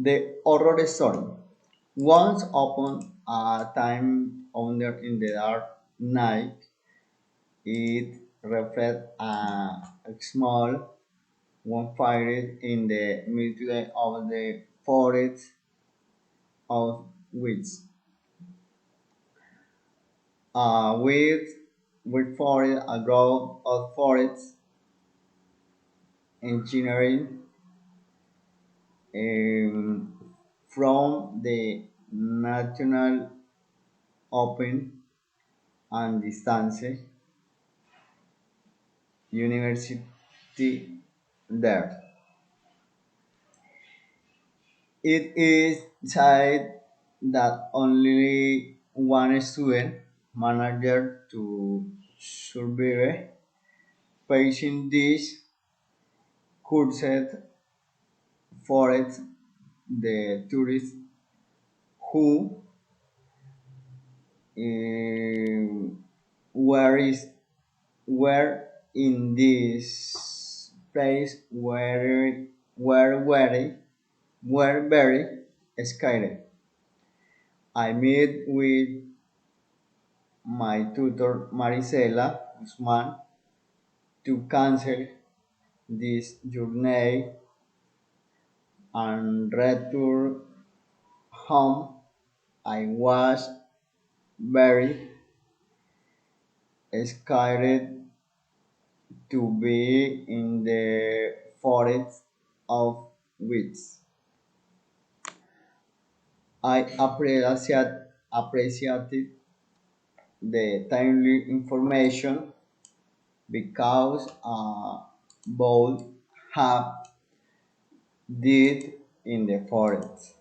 The horror story. Once upon a time, under in the dark night, it reflected a small bonfire in the middle of the forest of woods. With forest, a grove of forest engineering from the National Open and Distance University there. It is said that only one student managed to survive facing this cursed forest. The tourists who were, were in this place were very scared. I met with my tutor Marisela Guzman to cancel this journey and return home. I was very scared to be in the forest of woods. I appreciated the timely information because both have did in the forest.